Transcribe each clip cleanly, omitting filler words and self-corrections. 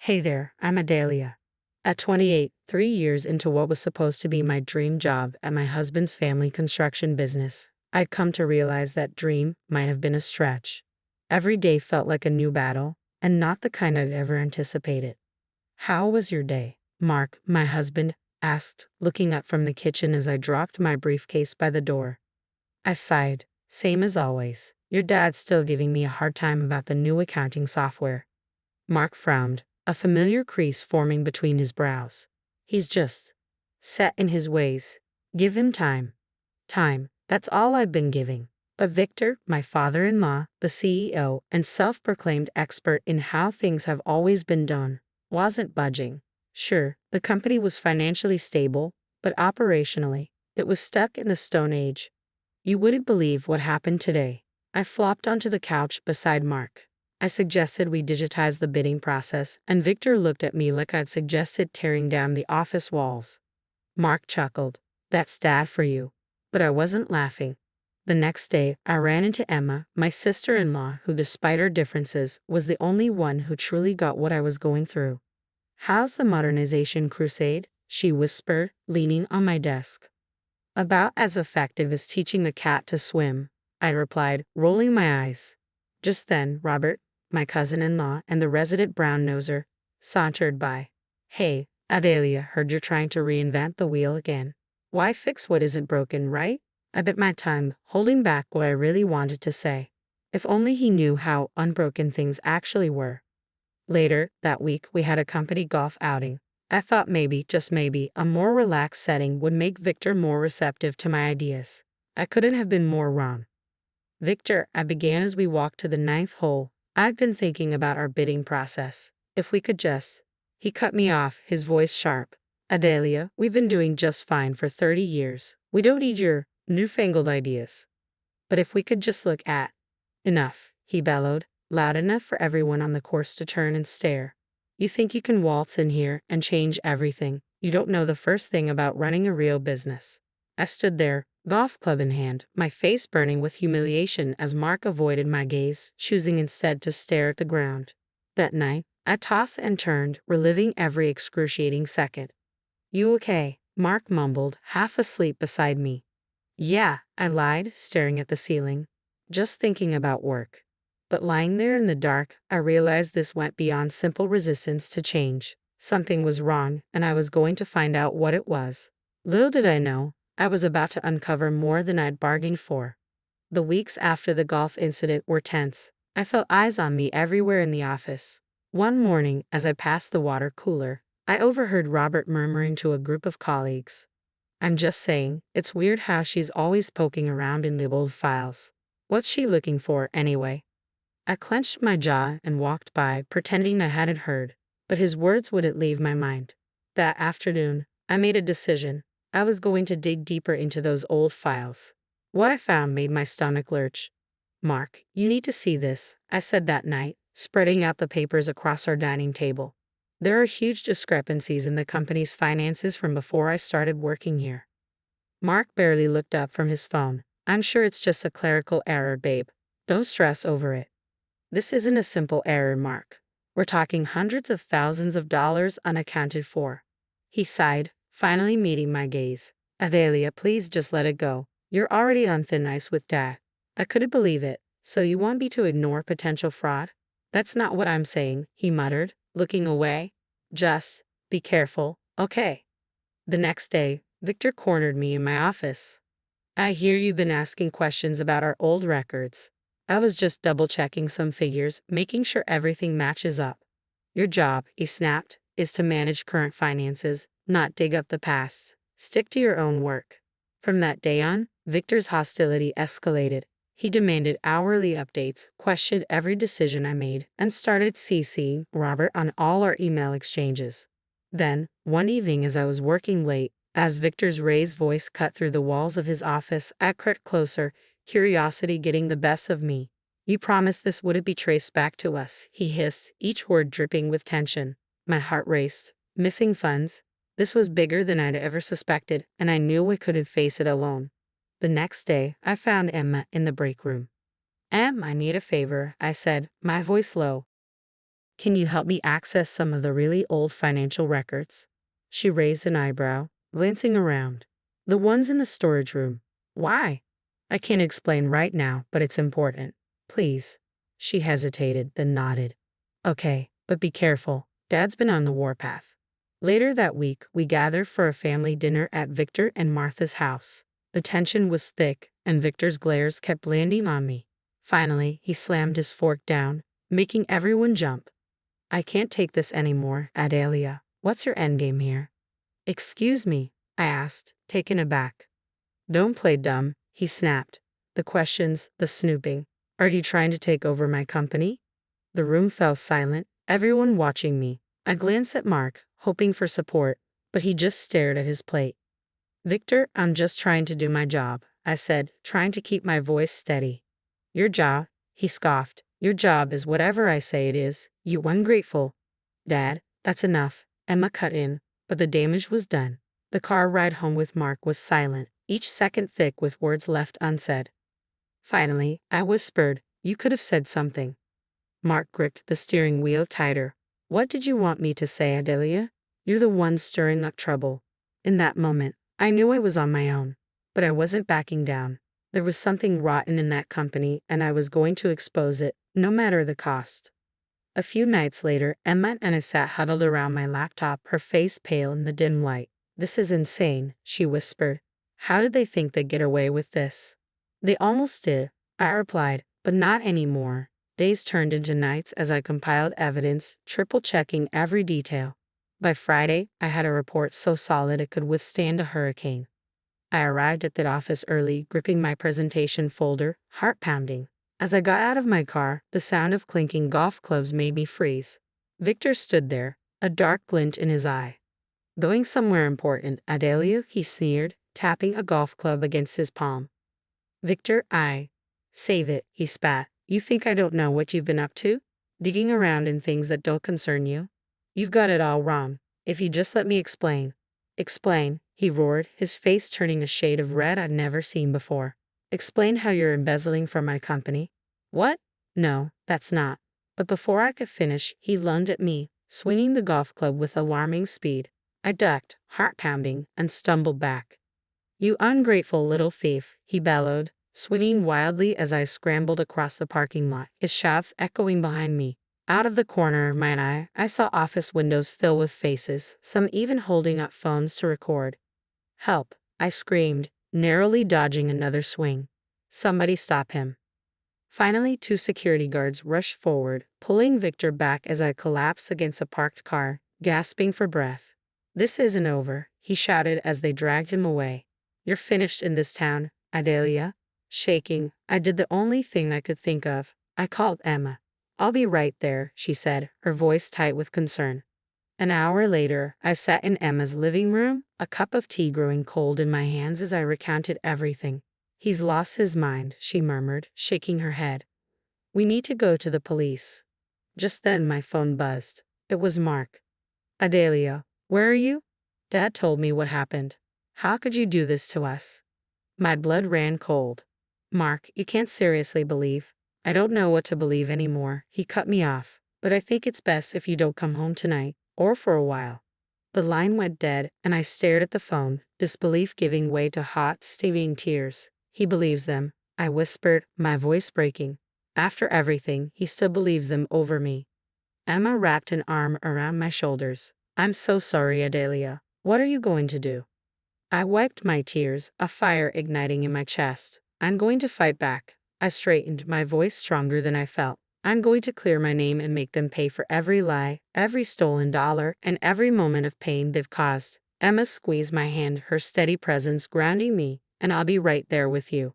Hey there, I'm Adalia. At 28, 3 years into what was supposed to be my dream job at my husband's family construction business, I'd come to realize that dream might have been a stretch. Every day felt like a new battle, and not the kind I'd ever anticipated. How was your day, Mark, my husband asked, looking up from the kitchen as I dropped my briefcase by the door. I sighed. Same as always. Your dad's still giving me a hard time about the new accounting software. Mark frowned, a familiar crease forming between his brows. He's just set in his ways. Give him time. Time, that's all I've been giving. But Victor, my father-in-law, the CEO and self-proclaimed expert in how things have always been done, wasn't budging. Sure, the company was financially stable, but operationally, it was stuck in the Stone Age. You wouldn't believe what happened today. I flopped onto the couch beside Mark. I suggested we digitize the bidding process, and Victor looked at me like I'd suggested tearing down the office walls. Mark chuckled. That's dad for you. But I wasn't laughing. The next day, I ran into Emma, my sister-in-law, who, despite our differences, was the only one who truly got what I was going through. How's the modernization crusade? She whispered, leaning on my desk. About as effective as teaching the cat to swim, I replied, rolling my eyes. Just then, Robert, my cousin-in-law and the resident brown-noser, sauntered by. Hey, Adalia, heard you're trying to reinvent the wheel again. Why fix what isn't broken, right? I bit my tongue, holding back what I really wanted to say. If only he knew how unbroken things actually were. Later, that week, we had a company golf outing. I thought maybe, just maybe, a more relaxed setting would make Victor more receptive to my ideas. I couldn't have been more wrong. Victor, I began as we walked to the ninth hole. I've been thinking about our bidding process. If we could just... He cut me off, his voice sharp. Adalia, we've been doing just fine for 30 years. We don't need your newfangled ideas. But if we could just look at... Enough, he bellowed, loud enough for everyone on the course to turn and stare. You think you can waltz in here and change everything. You don't know the first thing about running a real business. I stood there, golf club in hand, my face burning with humiliation as Mark avoided my gaze, choosing instead to stare at the ground. That night, I tossed and turned, reliving every excruciating second. You okay? Mark mumbled, half asleep beside me. Yeah, I lied, staring at the ceiling. Just thinking about work. But lying there in the dark, I realized this went beyond simple resistance to change. Something was wrong, and I was going to find out what it was. Little did I know, I was about to uncover more than I'd bargained for. The weeks after the golf incident were tense. I felt eyes on me everywhere in the office. One morning, as I passed the water cooler, I overheard Robert murmuring to a group of colleagues. I'm just saying, it's weird how she's always poking around in the old files. What's she looking for, anyway? I clenched my jaw and walked by, pretending I hadn't heard, but his words wouldn't leave my mind. That afternoon, I made a decision. I was going to dig deeper into those old files. What I found made my stomach lurch. Mark, you need to see this, I said that night, spreading out the papers across our dining table. There are huge discrepancies in the company's finances from before I started working here. Mark barely looked up from his phone. I'm sure it's just a clerical error, babe. Don't stress over it. This isn't a simple error, Mark. We're talking hundreds of thousands of dollars unaccounted for. He sighed, finally meeting my gaze. Adalia, please just let it go. You're already on thin ice with Dad. I couldn't believe it. So you want me to ignore potential fraud? That's not what I'm saying, he muttered, looking away. Just be careful, okay? The next day, Victor cornered me in my office. I hear you've been asking questions about our old records. I was just double-checking some figures, making sure everything matches up. Your job, he snapped, is to manage current finances, not dig up the past. Stick to your own work. From that day on, Victor's hostility escalated. He demanded hourly updates, questioned every decision I made, and started CCing Robert on all our email exchanges. Then, one evening as I was working late, as Victor's raised voice cut through the walls of his office, I crept closer, curiosity getting the best of me. You promised this wouldn't be traced back to us, he hissed, each word dripping with tension. My heart raced. Missing funds? This was bigger than I'd ever suspected, and I knew I couldn't face it alone. The next day, I found Emma in the break room. Em, I need a favor, I said, my voice low. Can you help me access some of the really old financial records? She raised an eyebrow, glancing around. The ones in the storage room. Why? I can't explain right now, but it's important. Please. She hesitated, then nodded. Okay, but be careful. Dad's been on the warpath. Later that week, we gathered for a family dinner at Victor and Martha's house. The tension was thick, and Victor's glares kept landing on me. Finally, he slammed his fork down, making everyone jump. I can't take this anymore, Adelia. What's your endgame here? Excuse me, I asked, taken aback. Don't play dumb, he snapped. The questions, the snooping. Are you trying to take over my company? The room fell silent, everyone watching me. I glanced at Mark, hoping for support, but he just stared at his plate. Victor, I'm just trying to do my job, I said, trying to keep my voice steady. Your job? He scoffed. Your job is whatever I say it is, you ungrateful. Dad, that's enough, Emma cut in, but the damage was done. The car ride home with Mark was silent, each second thick with words left unsaid. Finally, I whispered, you could have said something. Mark gripped the steering wheel tighter. What did you want me to say, Adelia? You're the one stirring up trouble. In that moment, I knew I was on my own, but I wasn't backing down. There was something rotten in that company, and I was going to expose it, no matter the cost. A few nights later, Emma and I sat huddled around my laptop, her face pale in the dim light. This is insane, she whispered. How did they think they'd get away with this? They almost did, I replied, but not anymore. Days turned into nights as I compiled evidence, triple-checking every detail. By Friday, I had a report so solid it could withstand a hurricane. I arrived at the office early, gripping my presentation folder, heart pounding. As I got out of my car, the sound of clinking golf clubs made me freeze. Victor stood there, a dark glint in his eye. Going somewhere important, Adelia, he sneered, tapping a golf club against his palm. Victor, save it, he spat. You think I don't know what you've been up to? Digging around in things that don't concern you? You've got it all wrong. If you just let me explain. Explain, he roared, his face turning a shade of red I'd never seen before. Explain how you're embezzling from my company. What? No, that's not. But before I could finish, he lunged at me, swinging the golf club with alarming speed. I ducked, heart pounding, and stumbled back. You ungrateful little thief, he bellowed, swinging wildly as I scrambled across the parking lot, his shafts echoing behind me. Out of the corner of my eye, I saw office windows fill with faces, some even holding up phones to record. Help, I screamed, narrowly dodging another swing. Somebody stop him. Finally, 2 security guards rushed forward, pulling Victor back as I collapsed against a parked car, gasping for breath. This isn't over, he shouted as they dragged him away. You're finished in this town, Adelia. Shaking, I did the only thing I could think of. I called Emma. I'll be right there, she said, her voice tight with concern. An hour later, I sat in Emma's living room, a cup of tea growing cold in my hands as I recounted everything. He's lost his mind, she murmured, shaking her head. We need to go to the police. Just then my phone buzzed. It was Mark. Adelia, where are you? Dad told me what happened. How could you do this to us? My blood ran cold. Mark, you can't seriously believe. I don't know what to believe anymore. He cut me off. But I think it's best if you don't come home tonight, or for a while. The line went dead, and I stared at the phone, disbelief giving way to hot, steaming tears. He believes them, I whispered, my voice breaking. After everything, he still believes them over me. Emma wrapped an arm around my shoulders. I'm so sorry, Adelia. What are you going to do? I wiped my tears, a fire igniting in my chest. I'm going to fight back. I straightened, my voice stronger than I felt. I'm going to clear my name and make them pay for every lie, every stolen dollar, and every moment of pain they've caused. Emma squeezed my hand, her steady presence grounding me, and I'll be right there with you.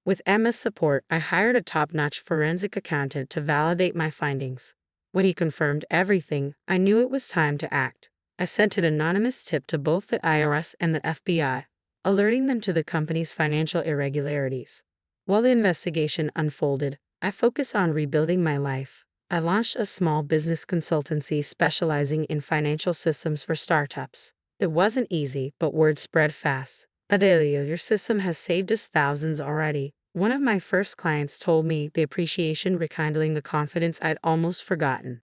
With Emma's support, I hired a top-notch forensic accountant to validate my findings. When he confirmed everything, I knew it was time to act. I sent an anonymous tip to both the IRS and the FBI, alerting them to the company's financial irregularities. While the investigation unfolded, I focused on rebuilding my life. I launched a small business consultancy specializing in financial systems for startups. It wasn't easy, but word spread fast. Adelia, your system has saved us thousands already. One of my first clients told me the appreciation rekindling the confidence I'd almost forgotten.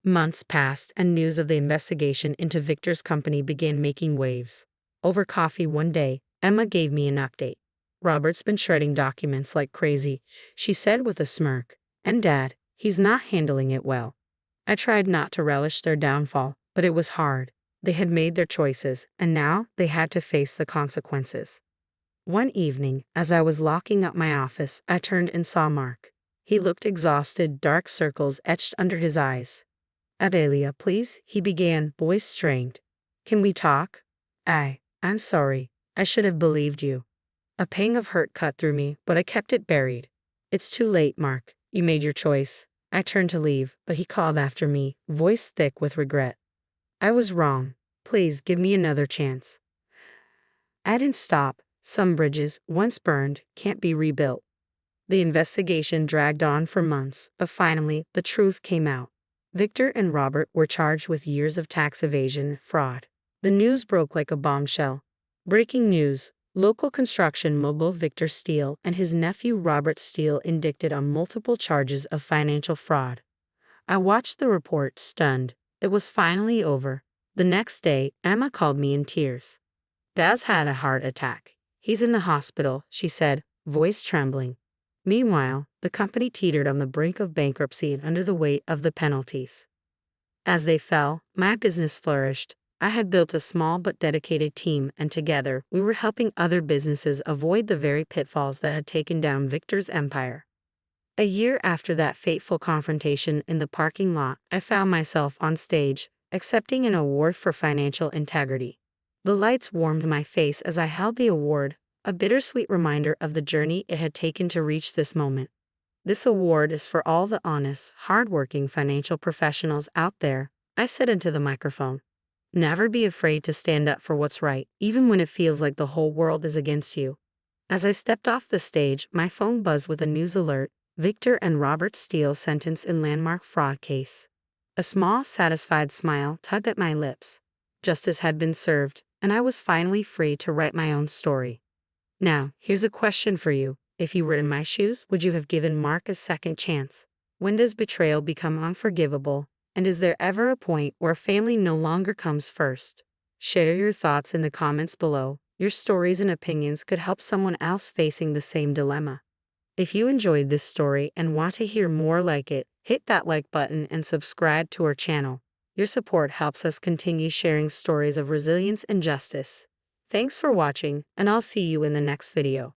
Months passed, and news of the investigation into Victor's company began making waves. Over coffee one day, Emma gave me an update. "Robert's been shredding documents like crazy," she said with a smirk. "And Dad, he's not handling it well." I tried not to relish their downfall, but it was hard. They had made their choices, and now they had to face the consequences. One evening, as I was locking up my office, I turned and saw Mark. He looked exhausted, dark circles etched under his eyes. "Adelia, please," he began, voice strained. "Can we talk?" I'm sorry. I should have believed you." A pang of hurt cut through me, but I kept it buried. "It's too late, Mark. You made your choice." I turned to leave, but he called after me, voice thick with regret. "I was wrong. Please give me another chance." I didn't stop. Some bridges, once burned, can't be rebuilt. The investigation dragged on for months, but finally, the truth came out. Victor and Robert were charged with years of tax evasion, fraud. The news broke like a bombshell. Breaking news: local construction mogul Victor Steele and his nephew Robert Steele indicted on multiple charges of financial fraud. I watched the report, stunned. It was finally over. The next day, Emma called me in tears. "Dad's had a heart attack. He's in the hospital," she said, voice trembling. Meanwhile, the company teetered on the brink of bankruptcy under the weight of the penalties. As they fell, my business flourished. I had built a small but dedicated team, and together, we were helping other businesses avoid the very pitfalls that had taken down Victor's empire. A year after that fateful confrontation in the parking lot, I found myself on stage, accepting an award for financial integrity. The lights warmed my face as I held the award, a bittersweet reminder of the journey it had taken to reach this moment. "This award is for all the honest, hardworking financial professionals out there," I said into the microphone. "Never be afraid to stand up for what's right, even when it feels like the whole world is against you." As I stepped off the stage, my phone buzzed with a news alert: Victor and Robert Steele sentenced in landmark fraud case. A small, satisfied smile tugged at my lips. Justice had been served, and I was finally free to write my own story. Now, here's a question for you. If you were in my shoes, would you have given Mark a second chance? When does betrayal become unforgivable? And is there ever a point where family no longer comes first? Share your thoughts in the comments below. Your stories and opinions could help someone else facing the same dilemma. If you enjoyed this story and want to hear more like it, hit that like button and subscribe to our channel. Your support helps us continue sharing stories of resilience and justice. Thanks for watching, and I'll see you in the next video.